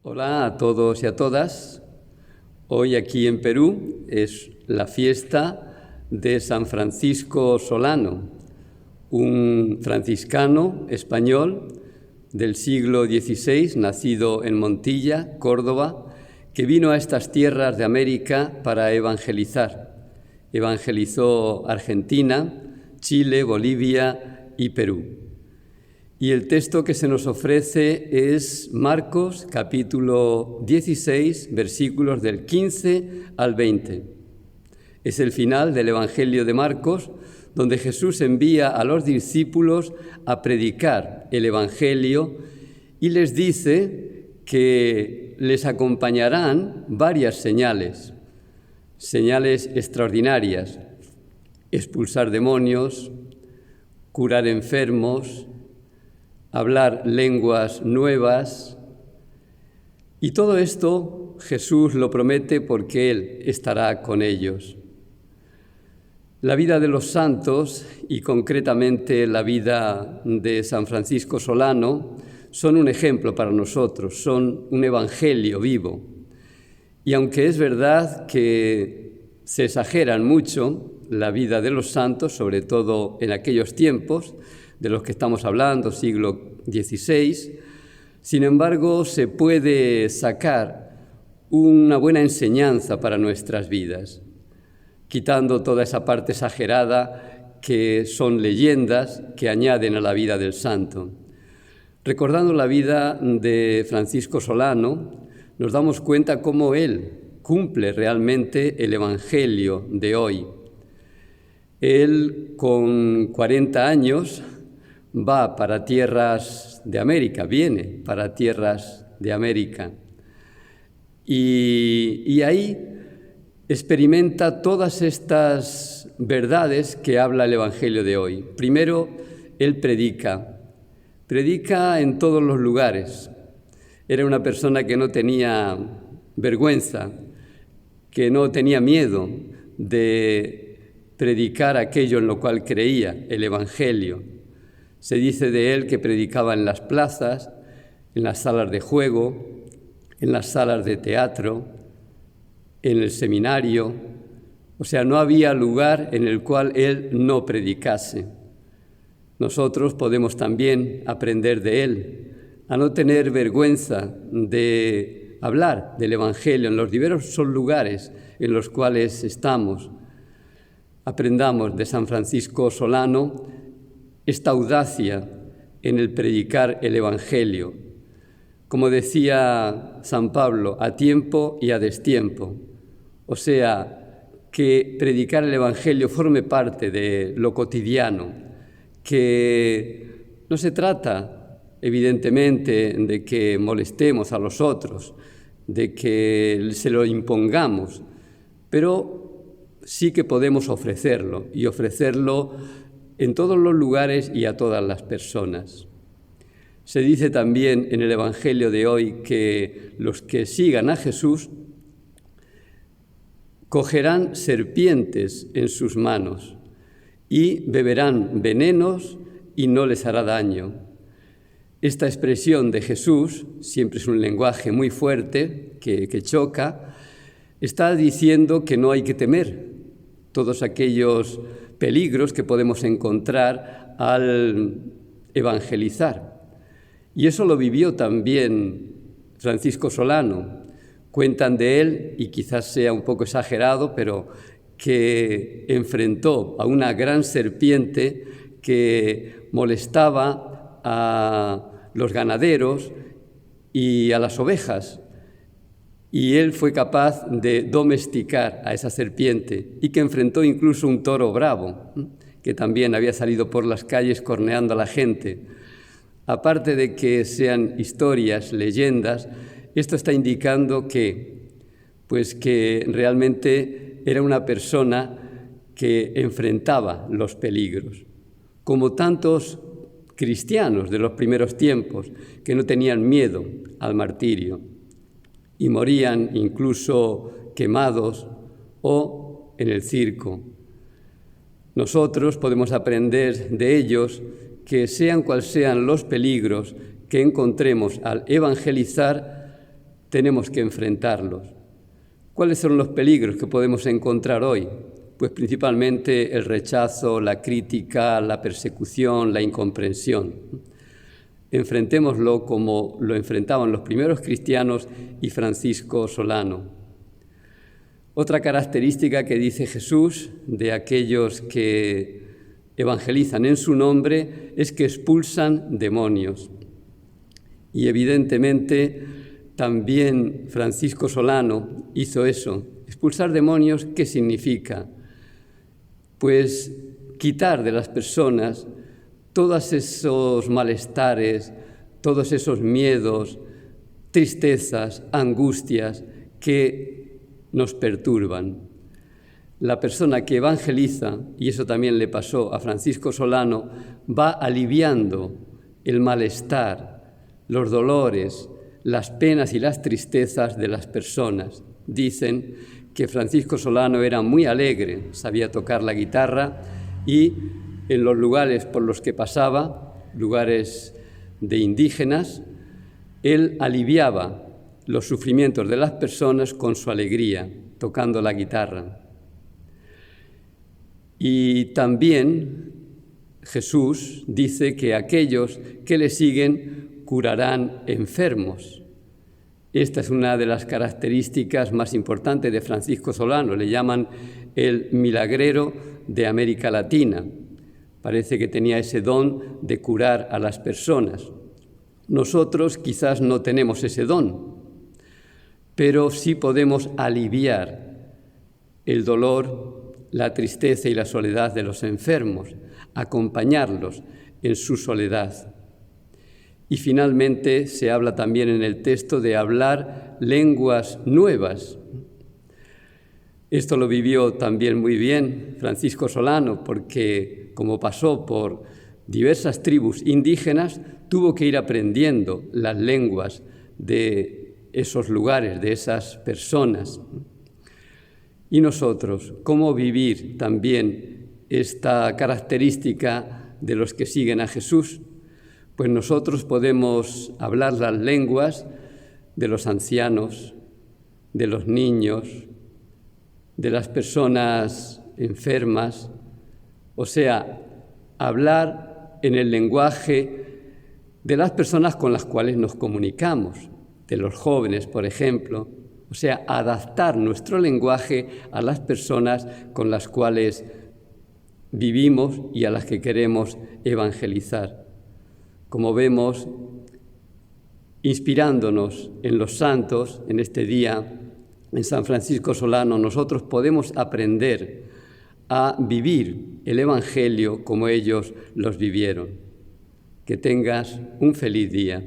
Hola a todos y a todas. Hoy aquí en Perú es la fiesta de San Francisco Solano, un franciscano español del siglo XVI, nacido en Montilla, Córdoba, que vino a estas tierras de América para evangelizar. Evangelizó Argentina, Chile, Bolivia y Perú. Y el texto que se nos ofrece es Marcos, capítulo 16, versículos del 15 al 20. Es el final del Evangelio de Marcos, donde Jesús envía a los discípulos a predicar el Evangelio y les dice que les acompañarán varias señales extraordinarias: expulsar demonios, curar enfermos, hablar lenguas nuevas. Y todo esto Jesús lo promete porque Él estará con ellos. La vida de los santos, y concretamente la vida de San Francisco Solano, son un ejemplo para nosotros, son un evangelio vivo. Y aunque es verdad que se exageran mucho la vida de los santos, sobre todo en aquellos tiempos de los que estamos hablando, siglo XVI, sin embargo, se puede sacar una buena enseñanza para nuestras vidas, quitando toda esa parte exagerada que son leyendas que añaden a la vida del santo. Recordando la vida de Francisco Solano, nos damos cuenta cómo él cumple realmente el Evangelio de hoy. Él, con 40 años, va para tierras de América, viene para tierras de América. Y ahí experimenta todas estas verdades que habla el Evangelio de hoy. Primero, él predica en todos los lugares. Era una persona que no tenía vergüenza, que no tenía miedo de predicar aquello en lo cual creía, el Evangelio. Se dice de él que predicaba en las plazas, en las salas de juego, en las salas de teatro, en el seminario. O sea, no había lugar en el cual él no predicase. Nosotros podemos también aprender de él a no tener vergüenza de hablar del Evangelio en los diversos lugares en los cuales estamos. Aprendamos de San Francisco Solano esta audacia en el predicar el Evangelio. Como decía San Pablo, a tiempo y a destiempo. O sea, que predicar el Evangelio forme parte de lo cotidiano, que no se trata, evidentemente, de que molestemos a los otros, de que se lo impongamos, pero sí que podemos ofrecerlo, y ofrecerlo en todos los lugares y a todas las personas. Se dice también en el Evangelio de hoy que los que sigan a Jesús cogerán serpientes en sus manos y beberán venenos y no les hará daño. Esta expresión de Jesús, siempre es un lenguaje muy fuerte que choca, está diciendo que no hay que temer todos aquellos peligros que podemos encontrar al evangelizar. Y eso lo vivió también Francisco Solano. Cuentan de él, y quizás sea un poco exagerado, pero que enfrentó a una gran serpiente que molestaba a los ganaderos y a las ovejas. Y él fue capaz de domesticar a esa serpiente y que enfrentó incluso un toro bravo, que también había salido por las calles corneando a la gente. Aparte de que sean historias, leyendas, esto está indicando que realmente era una persona que enfrentaba los peligros, como tantos cristianos de los primeros tiempos que no tenían miedo al martirio y morían incluso quemados o en el circo. Nosotros podemos aprender de ellos que sean cuales sean los peligros que encontremos al evangelizar, tenemos que enfrentarlos. ¿Cuáles son los peligros que podemos encontrar hoy? Pues principalmente el rechazo, la crítica, la persecución, la incomprensión. Enfrentémoslo como lo enfrentaban los primeros cristianos y Francisco Solano. Otra característica que dice Jesús de aquellos que evangelizan en su nombre es que expulsan demonios. Y evidentemente también Francisco Solano hizo eso. Expulsar demonios, ¿qué significa? Pues quitar de las personas todos esos malestares, todos esos miedos, tristezas, angustias que nos perturban. La persona que evangeliza, y eso también le pasó a Francisco Solano, va aliviando el malestar, los dolores, las penas y las tristezas de las personas. Dicen que Francisco Solano era muy alegre, sabía tocar la guitarra y en los lugares por los que pasaba, lugares de indígenas, él aliviaba los sufrimientos de las personas con su alegría, tocando la guitarra. Y también Jesús dice que aquellos que le siguen curarán enfermos. Esta es una de las características más importantes de Francisco Solano. Le llaman el milagrero de América Latina. Parece que tenía ese don de curar a las personas. Nosotros quizás no tenemos ese don, pero sí podemos aliviar el dolor, la tristeza y la soledad de los enfermos, acompañarlos en su soledad. Y finalmente se habla también en el texto de hablar lenguas nuevas. Esto lo vivió también muy bien Francisco Solano, porque como pasó por diversas tribus indígenas, tuvo que ir aprendiendo las lenguas de esos lugares, de esas personas. Y nosotros, ¿cómo vivir también esta característica de los que siguen a Jesús? Pues nosotros podemos hablar las lenguas de los ancianos, de los niños, de las personas enfermas, o sea, hablar en el lenguaje de las personas con las cuales nos comunicamos, de los jóvenes, por ejemplo, o sea, adaptar nuestro lenguaje a las personas con las cuales vivimos y a las que queremos evangelizar. Como vemos, inspirándonos en los santos, en este día, en San Francisco Solano, nosotros podemos aprender a vivir el Evangelio como ellos los vivieron. Que tengas un feliz día.